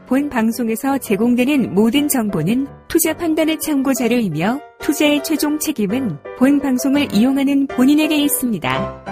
본 방송에서 제공되는 모든 정보는 투자 판단의 참고 자료이며 투자의 최종 책임은 본 방송을 이용하는 본인에게 있습니다.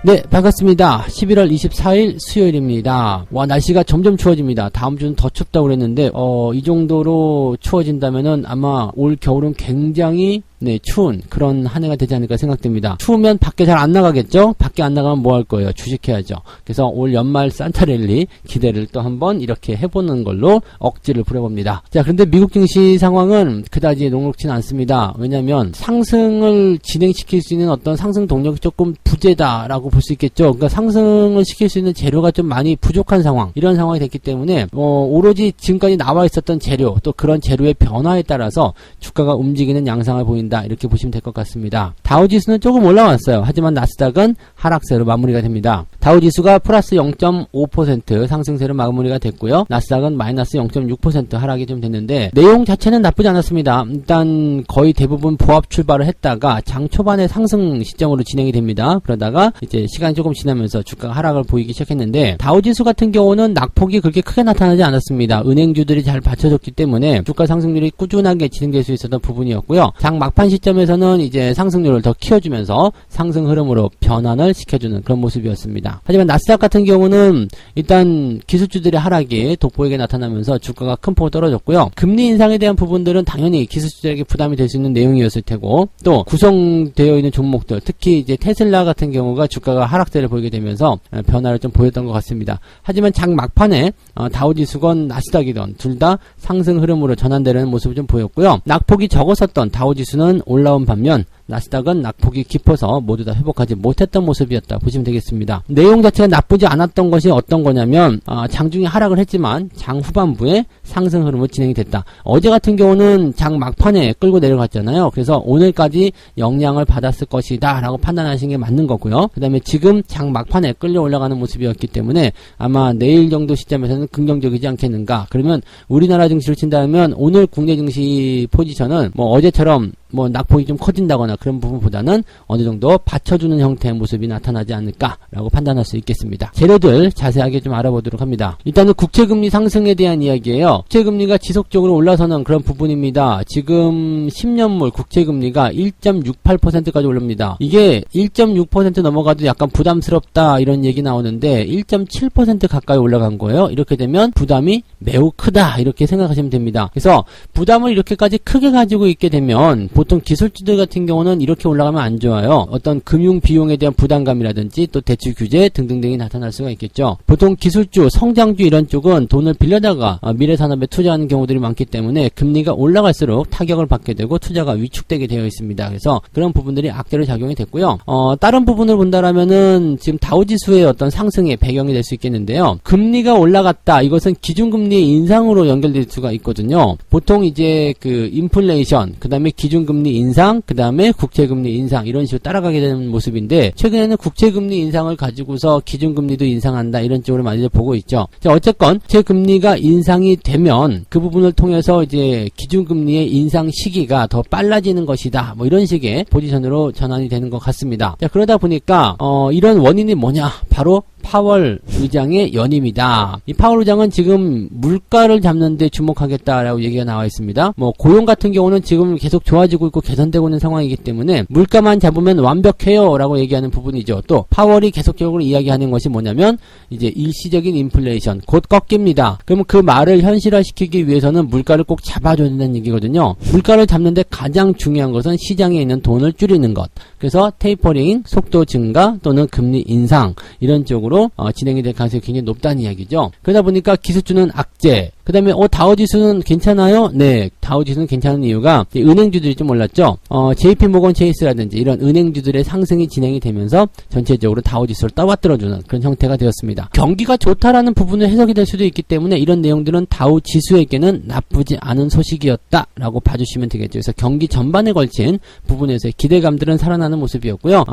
네, 반갑습니다. 11월 24일 수요일입니다. 와, 날씨가 점점 추워집니다. 다음 주는 더 춥다고 그랬는데 이 정도로 추워진다면은 아마 올 겨울은 굉장히 추운 그런 한 해가 되지 않을까 생각됩니다. 추우면 밖에 잘 안 나가겠죠? 밖에 안 나가면 뭐 할 거예요? 주식해야죠. 그래서 올 연말 산타랠리 기대를 또 한번 이렇게 해보는 걸로 억지를 부려봅니다. 자, 그런데 미국 증시 상황은 그다지 녹록지는 않습니다. 왜냐하면 상승을 진행시킬 수 있는 어떤 상승 동력이 조금 부재다라고 볼 수 있겠죠. 그러니까 상승을 시킬 수 있는 재료가 좀 많이 부족한 상황, 이런 상황이 됐기 때문에 오로지 지금까지 나와 있었던 재료, 또 그런 재료의 변화에 따라서 주가가 움직이는 양상을 보인다, 이렇게 보시면 될 것 같습니다. 다우지수는 조금 올라왔어요. 하지만 나스닥은 하락세로 마무리가 됩니다. 다우지수가 플러스 0.5% 상승세로 마무리가 됐고요. 나스닥은 마이너스 0.6% 하락이 좀 됐는데 내용 자체는 나쁘지 않았습니다. 일단 거의 대부분 보합 출발을 했다가 장 초반에 상승 시점으로 진행이 됩니다. 그러다가 이제 시간이 조금 지나면서 주가가 하락을 보이기 시작했는데 다우지수 같은 경우는 낙폭이 그렇게 크게 나타나지 않았습니다. 은행주들이 잘 받쳐줬기 때문에 주가 상승률이 꾸준하게 진행될 수 있었던 부분이었고요. 장 막판 시점에서는 이제 상승률을 더 키워주면서 상승 흐름으로 변환을 시켜주는 그런 모습이었습니다. 하지만 나스닥 같은 경우는 일단 기술주들의 하락이 돋보이게 나타나면서 주가가 큰 폭으로 떨어졌고요. 금리 인상에 대한 부분들은 당연히 기술주들에게 부담이 될 수 있는 내용이었을 테고, 또 구성되어 있는 종목들, 특히 이제 테슬라 같은 경우가 주가가 하락세를 보이게 되면서 변화를 좀 보였던 것 같습니다. 하지만 장 막판에 다우지수건 나스닥이던 둘 다 상승 흐름으로 전환되는 모습을 좀 보였고요. 낙폭이 적었었던 다우지수는 올라온 반면 나스닥은 낙폭이 깊어서 모두 다 회복하지 못했던 모습이었다 보시면 되겠습니다. 내용 자체가 나쁘지 않았던 것이 어떤 거냐면 장중에 하락을 했지만 장 후반부에 상승 흐름으로 진행이 됐다. 어제 같은 경우는 장 막판에 끌고 내려갔잖아요. 그래서 오늘까지 영향을 받았을 것이다 라고 판단하시는 게 맞는 거고요. 그 다음에 지금 장 막판에 끌려 올라가는 모습이었기 때문에 아마 내일 정도 시점에서는 긍정적이지 않겠는가. 그러면 우리나라 증시를 친다면 오늘 국내 증시 포지션은 어제처럼 낙폭이 좀 커진다거나 그런 부분보다는 어느 정도 받쳐주는 형태의 모습이 나타나지 않을까라고 판단할 수 있겠습니다. 재료들 자세하게 좀 알아보도록 합니다. 일단은 국채금리 상승에 대한 이야기예요. 국채금리가 지속적으로 올라서는 그런 부분입니다. 지금 10년물 국채금리가 1.68%까지 올릅니다. 이게 1.6% 넘어가도 약간 부담스럽다 이런 얘기 나오는데 1.7% 가까이 올라간 거예요. 이렇게 되면 부담이 매우 크다 이렇게 생각하시면 됩니다. 그래서 부담을 이렇게까지 크게 가지고 있게 되면 보통 기술주들 같은 경우는 이렇게 올라가면 안 좋아요. 어떤 금융 비용에 대한 부담감이라든지 또 대출 규제 등등등이 나타날 수가 있겠죠. 보통 기술주, 성장주 이런 쪽은 돈을 빌려다가 미래산업에 투자하는 경우들이 많기 때문에 금리가 올라갈수록 타격을 받게 되고 투자가 위축되게 되어 있습니다. 그래서 그런 부분들이 악재로 작용이 됐고요. 다른 부분을 본다라면은 지금 다우지수의 어떤 상승의 배경이 될 수 있겠는데요. 금리가 올라갔다. 이것은 기준금리의 인상으로 연결될 수가 있거든요. 보통 이제 그 인플레이션, 그 다음에 기준금리 인상, 그 다음에 국채금리 인상 이런 식으로 따라가게 되는 모습인데 최근에는 국채금리 인상을 가지고서 기준금리도 인상한다 이런 쪽으로 많이들 보고 있죠. 자, 어쨌건 국채금리가 인상이 되면 그 부분을 통해서 이제 기준금리의 인상 시기가 더 빨라지는 것이다. 이런 식의 포지션으로 전환이 되는 것 같습니다. 자, 그러다 보니까 이런 원인이 뭐냐? 바로 파월 의장의 연임이다. 이 파월 의장은 지금 물가를 잡는 데 주목하겠다라고 얘기가 나와 있습니다. 고용 같은 경우는 지금 계속 좋아지고 있고 개선되고 있는 상황이기 때문에 물가만 잡으면 완벽해요 라고 얘기하는 부분이죠. 또 파월이 계속적으로 이야기하는 것이 뭐냐면 이제 일시적인 인플레이션 곧 꺾입니다. 그러면 그 말을 현실화시키기 위해서는 물가를 꼭 잡아줘야 된다는 얘기거든요. 물가를 잡는데 가장 중요한 것은 시장에 있는 돈을 줄이는 것. 그래서 테이퍼링, 속도 증가 또는 금리 인상 이런 쪽으로 진행이 될 가능성이 굉장히 높다는 이야기죠. 그러다 보니까 기술주는 악재, 그 다음에 다우지수는 괜찮아요? 네, 다우지수는 괜찮은 이유가 은행주들이 좀 올랐죠. JP모건 체이스라든지 이런 은행주들의 상승이 진행이 되면서 전체적으로 다우지수를 떠받들어주는 그런 형태가 되었습니다. 경기가 좋다라는 부분을 해석이 될 수도 있기 때문에 이런 내용들은 다우지수에게는 나쁘지 않은 소식이었다라고 봐주시면 되겠죠. 그래서 경기 전반에 걸친 부분에서의 기대감들은 살아나는 모습이었고요.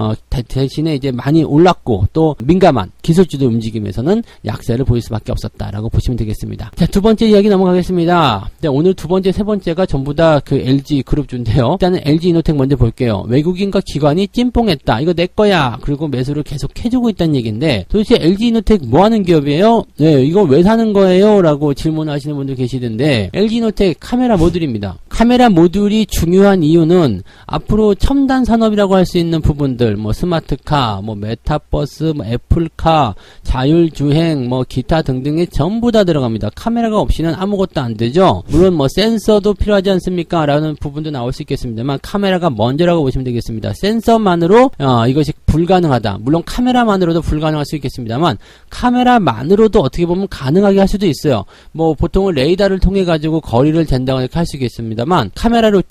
대신에 이제 많이 올랐고 또 민감한 기술주들 움직임에서는 약세를 보일 수밖에 없었다라고 보시면 되겠습니다. 자, 두 번째 번째 이야기 넘어가겠습니다. 네, 오늘 두 번째, 세 번째가 전부 다 그 LG 그룹주인데요. 일단은 LG이노텍 먼저 볼게요. 외국인과 기관이 찜뽕했다. 이거 내 거야. 그리고 매수를 계속 해주고 있다는 얘기인데, 도대체 LG이노텍 뭐 하는 기업이에요? 네, 이거 왜 사는 거예요? 라고 질문하시는 분들 계시던데, LG이노텍 카메라 모듈입니다. 카메라 모듈이 중요한 이유는 앞으로 첨단 산업이라고 할 수 있는 부분들, 뭐 스마트카, 뭐 메타버스, 뭐 애플카, 자율주행, 뭐 기타 등등이 전부 다 들어갑니다. 카메라가 없이는 아무것도 안 되죠. 물론 뭐 센서도 필요하지 않습니까? 라는 부분도 나올 수 있겠습니다만, 카메라가 먼저라고 보시면 되겠습니다. 센서만으로 이것이 불가능하다. 물론 카메라만으로도 불가능할 수 있겠습니다만, 카메라만으로도 어떻게 보면 가능하게 할 수도 있어요. 뭐 보통은 레이더를 통해 가지고 거리를 잰다고 할 수 있겠습니다만, 카메라로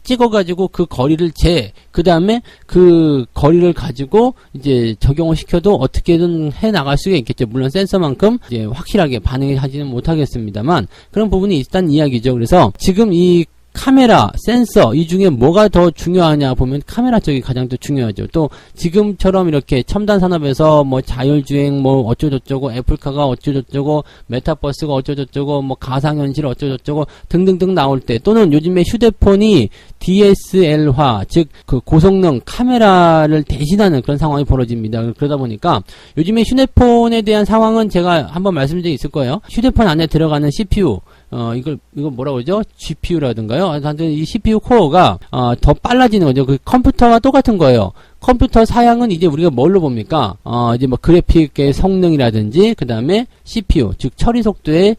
찍어가지고 그 거리를 그 다음에 그 거리를 가지고 이제 적용을 시켜도 어떻게든 해 나갈 수가 있겠죠. 물론 센서만큼 이제 확실하게 반응하지는 못하겠습니다만, 그런 부분이 있다는 이야기죠. 그래서 지금 이 카메라, 센서, 이 중에 뭐가 더 중요하냐 보면 카메라 쪽이 가장 더 중요하죠. 또 지금처럼 이렇게 첨단 산업에서 뭐 자율주행 뭐 어쩌고저쩌고, 애플카가 어쩌고저쩌고, 메타버스가 어쩌고저쩌고, 뭐 가상현실 어쩌고저쩌고 등등등 나올 때, 또는 요즘에 휴대폰이 DSL화, 즉 그 고성능 카메라를 대신하는 그런 상황이 벌어집니다. 그러다 보니까 요즘에 휴대폰에 대한 상황은 제가 한번 말씀드린 적이 있을 거예요. 휴대폰 안에 들어가는 CPU, 이걸 뭐라고 그러죠? GPU라든가요? 하여튼 이 CPU 코어가, 더 빨라지는 거죠. 그 컴퓨터와 똑같은 거예요. 컴퓨터 사양은 이제 우리가 뭘로 봅니까? 이제 뭐 그래픽의 성능이라든지, 그 다음에 CPU, 즉 처리 속도의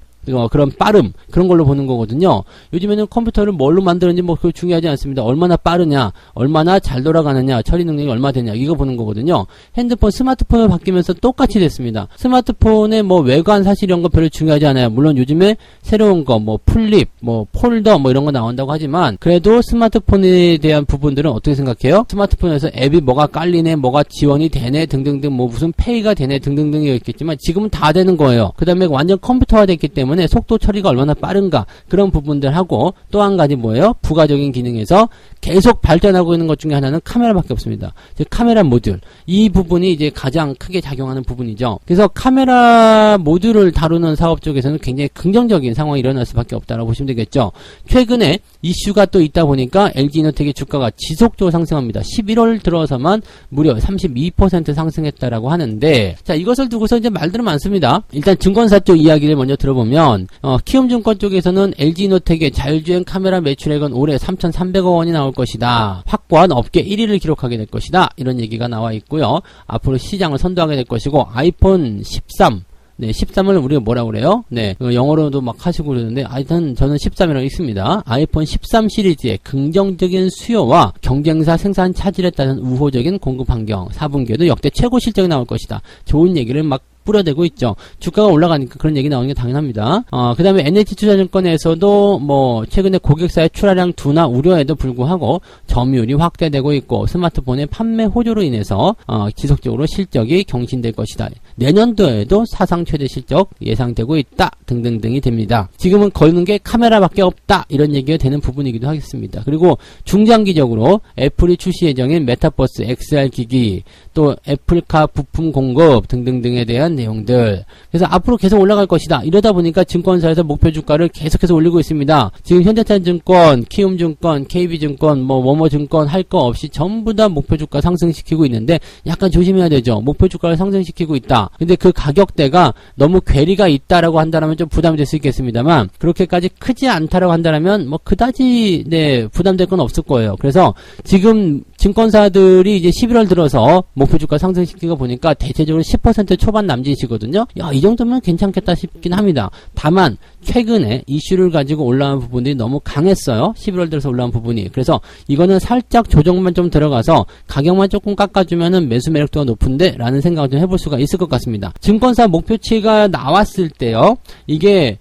그런 빠름, 그런 걸로 보는 거거든요. 요즘에는 컴퓨터를 뭘로 만드는지 뭐 그거 중요하지 않습니다. 얼마나 빠르냐, 얼마나 잘 돌아가느냐, 처리 능력이 얼마 되냐, 이거 보는 거거든요. 핸드폰, 스마트폰을 바뀌면서 똑같이 됐습니다. 스마트폰의 뭐 외관 사실 이런 거 별로 중요하지 않아요. 물론 요즘에 새로운 거, 뭐 플립, 뭐 폴더, 뭐 이런 거 나온다고 하지만, 그래도 스마트폰에 대한 부분들은 어떻게 생각해요? 스마트폰에서 앱이 뭐가 깔리네, 뭐가 지원이 되네, 등등등, 뭐 무슨 페이가 되네, 등등등이 있겠지만, 지금은 다 되는 거예요. 그 다음에 완전 컴퓨터화 됐기 때문에 속도 처리가 얼마나 빠른가, 그런 부분들하고, 또 한 가지 뭐예요? 부가적인 기능에서 계속 발전하고 있는 것 중에 하나는 카메라밖에 없습니다. 즉 카메라 모듈, 이 부분이 이제 가장 크게 작용하는 부분이죠. 그래서 카메라 모듈을 다루는 사업 쪽에서는 굉장히 긍정적인 상황이 일어날 수밖에 없다라고 보시면 되겠죠. 최근에 이슈가 또 있다 보니까 LG이노텍의 주가가 지속적으로 상승합니다. 11월 들어서만 무려 32% 상승했다라고 하는데, 자, 이것을 두고서 이제 말들은 많습니다. 일단 증권사 쪽 이야기를 먼저 들어보면, 키움증권 쪽에서는 LG이노텍의 자율주행 카메라 매출액은 올해 3,300억 원이 나올 것이다. 확고한 업계 1위를 기록하게 될 것이다. 이런 얘기가 나와 있고요. 앞으로 시장을 선도하게 될 것이고, 아이폰 13, 네, 13을 우리가 뭐라고 그래요? 네, 영어로도 막 하시고 그러는데, 하여튼 저는 13이라고 있습니다. 아이폰 13 시리즈의 긍정적인 수요와 경쟁사 생산 차질에 따른 우호적인 공급 환경, 4분기에도 역대 최고 실적이 나올 것이다. 좋은 얘기를 막 뿌려대고 있죠. 주가가 올라가니까 그런 얘기 나오는 게 당연합니다. 그 다음에 NH투자증권에서도 뭐 최근에 고객사의 출하량 둔화 우려에도 불구하고 점유율이 확대되고 있고, 스마트폰의 판매 호조로 인해서 지속적으로 실적이 경신될 것이다. 내년도에도 사상 최대 실적 예상되고 있다. 등등등이 됩니다. 지금은 거는 게 카메라밖에 없다. 이런 얘기가 되는 부분이기도 하겠습니다. 그리고 중장기적으로 애플이 출시 예정인 메타버스 XR 기기, 또 애플카 부품 공급 등등등에 대한 내용들, 그래서 앞으로 계속 올라갈 것이다. 이러다 보니까 증권사에서 목표 주가를 계속해서 올리고 있습니다. 지금 현대차증권, 키움증권, KB증권, 뭐 뭐뭐증권 할 거 없이 전부 다 목표 주가 상승시키고 있는데, 약간 조심해야 되죠. 목표 주가를 상승시키고 있다. 근데 그 가격대가 너무 괴리가 있다라고 한다면 좀 부담이 될 수 있겠습니다만, 그렇게까지 크지 않다라고 한다면 뭐 그다지 부담될 건 없을 거예요. 그래서 지금 증권사들이 이제 11월 들어서 목표 주가 상승시키고 보니까 대체적으로 10% 초반 남짓이거든요. 야, 이 정도면 괜찮겠다 싶긴 합니다. 다만 최근에 이슈를 가지고 올라온 부분들이 너무 강했어요. 11월 들어서 올라온 부분이. 그래서 이거는 살짝 조정만 좀 들어가서 가격만 조금 깎아주면은 매수 매력도가 높은데 라는 생각을 좀 해볼 수가 있을 것 같습니다. 증권사 목표치가 나왔을 때요, 이게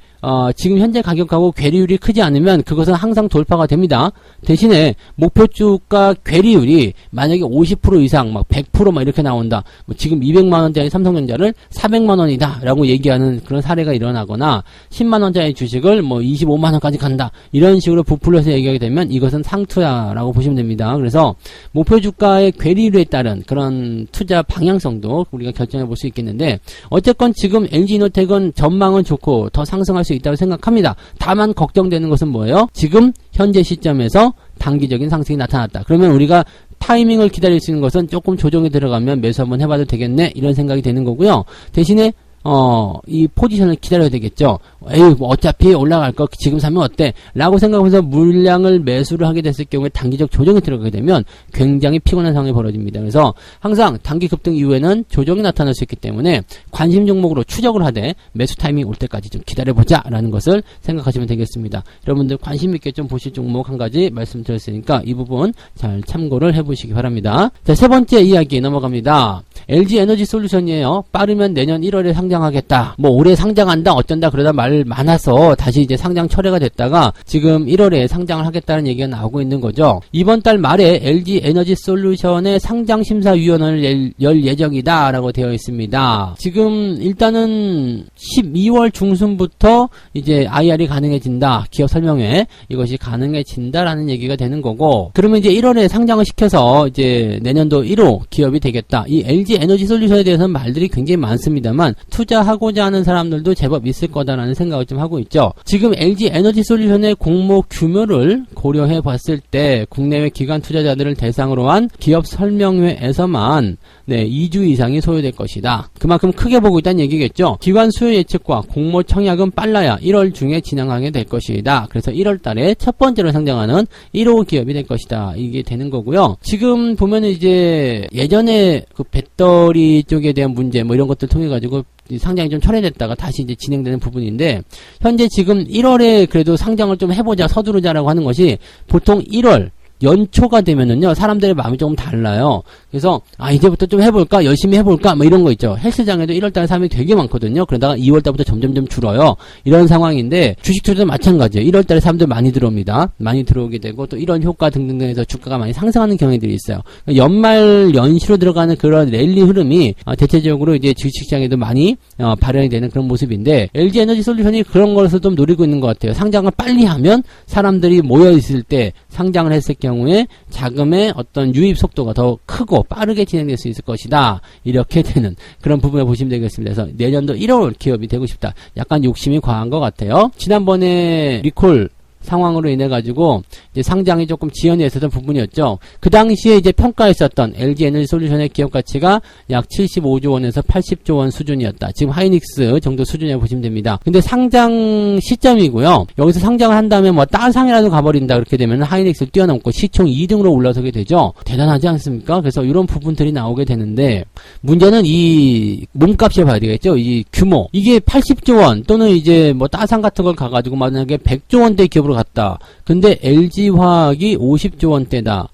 지금 현재 가격하고 괴리율이 크지 않으면 그것은 항상 돌파가 됩니다. 대신에 목표 주가 괴리율이 만약에 50% 이상, 막 100% 막 이렇게 나온다. 뭐 지금 200만원짜리 삼성전자를 400만원이다 라고 얘기하는 그런 사례가 일어나거나, 10만원짜리 주식을 뭐 25만원까지 간다, 이런 식으로 부풀려서 얘기하게 되면 이것은 상투야라고 보시면 됩니다. 그래서 목표 주가의 괴리율에 따른 그런 투자 방향성도 우리가 결정해 볼 수 있겠는데, 어쨌건 지금 LG이노텍은 전망은 좋고 더 상승할 수 수 있다고 생각합니다. 다만 걱정되는 것은 뭐예요? 지금 현재 시점에서 단기적인 상승이 나타났다. 그러면 우리가 타이밍을 기다릴 수 있는 것은 조금 조정이 들어가면 매수 한번 해봐도 되겠네, 이런 생각이 되는 거고요. 대신에 이 포지션을 기다려야 되겠죠. 에이, 뭐 어차피 올라갈 거 지금 사면 어때? 라고 생각하면서 물량을 매수를 하게 됐을 경우에 단기적 조정이 들어가게 되면 굉장히 피곤한 상황이 벌어집니다. 그래서 항상 단기 급등 이후에는 조정이 나타날 수 있기 때문에 관심 종목으로 추적을 하되 매수 타이밍 올 때까지 좀 기다려보자 라는 것을 생각하시면 되겠습니다. 여러분들 관심 있게 좀 보실 종목 한 가지 말씀드렸으니까 이 부분 잘 참고를 해보시기 바랍니다. 자, 세 번째 이야기 넘어갑니다. LG 에너지 솔루션이에요. 빠르면 내년 1월에 상장하겠다. 뭐 올해 상장한다 어쩐다 그러다 말 많아서 다시 이제 상장 철회가 됐다가 지금 1월에 상장을 하겠다는 얘기가 나오고 있는 거죠. 이번 달 말에 LG 에너지 솔루션의 상장심사위원회를 열 예정이다 라고 되어 있습니다. 지금 일단은 12월 중순부터 이제 IR이 가능해진다. 기업 설명회 이것이 가능해진다라는 얘기가 되는 거고, 그러면 이제 1월에 상장을 시켜서 이제 내년도 1호 기업이 되겠다. 이 LG 에너지 솔루션에 대해서는 말들이 굉장히 많습니다만 투자하고자 하는 사람들도 제법 있을 거다라는 생각을 좀 하고 있죠. 지금 LG 에너지 솔루션의 공모 규모를 고려해 봤을 때 국내외 기관 투자자들을 대상으로 한 기업 설명회에서만 2주 이상이 소요될 것이다. 그만큼 크게 보고 있다는 얘기겠죠. 기관 수요 예측과 공모 청약은 빨라야 1월 중에 진행하게 될 것이다. 그래서 1월 달에 첫 번째로 상장하는 1호 기업이 될 것이다. 이게 되는 거고요. 지금 보면은 이제 예전에 그 배터리 쪽에 대한 문제 뭐 이런 것들 통해 가지고 상장이 좀 철회됐다가 다시 이제 진행되는 부분인데, 현재 지금 1월에 그래도 상장을 좀 해보자, 서두르자라고 하는 것이 보통 1월 연초가 되면은요, 사람들의 마음이 조금 달라요. 그래서, 이제부터 좀 해볼까? 열심히 해볼까? 뭐 이런 거 있죠. 헬스장에도 1월달에 사람이 되게 많거든요. 그러다가 2월달부터 점점점 줄어요. 이런 상황인데, 주식 투자도 마찬가지예요. 1월달에 사람들 많이 들어옵니다. 많이 들어오게 되고, 또 이런 효과 등등 해서 주가가 많이 상승하는 경향들이 있어요. 연말 연시로 들어가는 그런 랠리 흐름이, 대체적으로 이제 주식시장에도 많이, 발현이 되는 그런 모습인데, LG 에너지 솔루션이 그런 것을 좀 노리고 있는 것 같아요. 상장을 빨리 하면, 사람들이 모여있을 때, 상장을 했을 경우에 자금의 어떤 유입 속도가 더 크고 빠르게 진행될 수 있을 것이다. 이렇게 되는 그런 부분을 보시면 되겠습니다. 그래서 내년도 1월 기업이 되고 싶다. 약간 욕심이 과한 것 같아요. 지난번에 리콜 상황으로 인해 가지고 이제 상장이 조금 지연이 있었던 부분이었죠. 그 당시에 이제 평가했었던 LG 에너지 솔루션의 기업 가치가 약 75조 원에서 80조 원 수준이었다. 지금 하이닉스 정도 수준이라고 보시면 됩니다. 근데 상장 시점이고요. 여기서 상장을 한 다음에 뭐 따상이라도 가버린다 그렇게 되면 하이닉스를 뛰어넘고 시총 2등으로 올라서게 되죠. 대단하지 않습니까? 그래서 이런 부분들이 나오게 되는데, 문제는 이 몸값을 봐야 되겠죠. 이 규모. 이게 80조 원 또는 이제 뭐 따상 같은 걸 가가지고 만약에 100조 원대 기업으로 갔다. 근데 LG화학이 50조 원대다.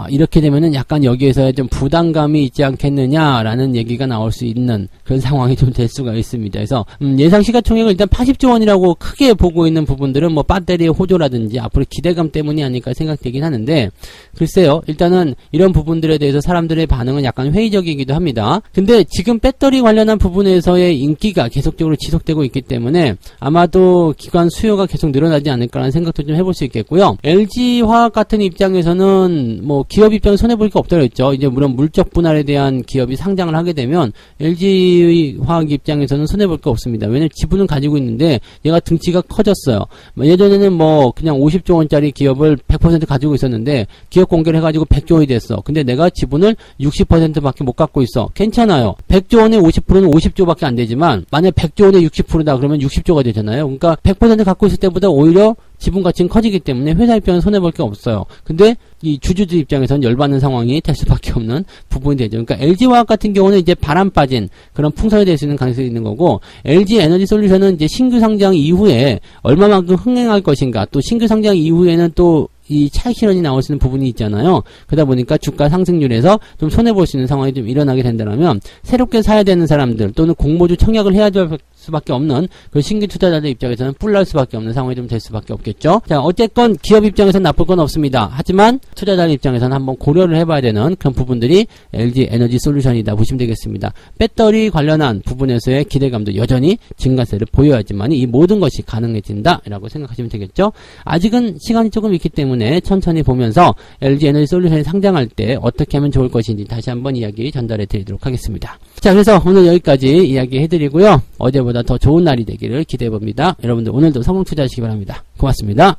이렇게 되면은 약간 여기에서 좀 부담감이 있지 않겠느냐라는 얘기가 나올 수 있는 그런 상황이 좀 될 수가 있습니다. 그래서 예상 시가총액을 일단 80조 원이라고 크게 보고 있는 부분들은 뭐 배터리의 호조라든지 앞으로 기대감 때문이 아닐까 생각되긴 하는데, 글쎄요. 일단은 이런 부분들에 대해서 사람들의 반응은 약간 회의적이기도 합니다. 근데 지금 배터리 관련한 부분에서의 인기가 계속적으로 지속되고 있기 때문에 아마도 기관 수요가 계속 늘어나지 않을까라는 생각도 좀 해볼 수 있겠고요. LG화학 같은 입장에서는 뭐 기업 입장에 손해볼 게 없다고 했죠. 이제 물론 물적 분할에 대한 기업이 상장을 하게 되면 LG화학 입장에서는 손해볼 게 없습니다. 왜냐면 지분은 가지고 있는데 얘가 등치가 커졌어요. 예전에는 뭐 그냥 50조 원짜리 기업을 100% 가지고 있었는데 기업 공개를 해가지고 100조 원이 됐어. 근데 내가 지분을 60%밖에 못 갖고 있어. 괜찮아요. 100조 원의 50%는 50조밖에 안 되지만 만약 100조 원의 60%다 그러면 60조가 되잖아요. 그러니까 100% 갖고 있을 때보다 오히려 지분 가치는 커지기 때문에 회사 입장에서 손해볼 게 없어요. 근데 이 주주들 입장에서는 열받는 상황이 될 수밖에 없는 부분이 되죠. 그러니까 LG화학 같은 경우는 이제 바람 빠진 그런 풍선이 될 수 있는 가능성이 있는 거고, LG 에너지 솔루션은 이제 신규 상장 이후에 얼마만큼 흥행할 것인가, 또 신규 상장 이후에는 또 이 차익 실현이 나올 수 있는 부분이 있잖아요. 그러다 보니까 주가 상승률에서 좀 손해볼 수 있는 상황이 좀 일어나게 된다면, 새롭게 사야 되는 사람들 또는 공모주 청약을 해야 될 수밖에 없는 그 신규 투자자들 입장에서는 뿔날 수밖에 없는 상황이 좀 될 수밖에 없겠죠. 자, 어쨌건 기업 입장에서는 나쁠 건 없습니다. 하지만 투자자들 입장에서는 한번 고려를 해봐야 되는 그런 부분들이 LG 에너지 솔루션이다 보시면 되겠습니다. 배터리 관련한 부분에서의 기대감도 여전히 증가세를 보여야지만 이 모든 것이 가능해진다 라고 생각하시면 되겠죠. 아직은 시간이 조금 있기 때문에 천천히 보면서 LG 에너지 솔루션이 상장할 때 어떻게 하면 좋을 것인지 다시 한번 이야기 전달해 드리도록 하겠습니다. 자, 그래서 오늘 여기까지 이야기 해드리고요. 어제보다 오늘보다 더 좋은 날이 되기를 기대해 봅니다. 여러분들 오늘도 성공 투자하시기 바랍니다. 고맙습니다.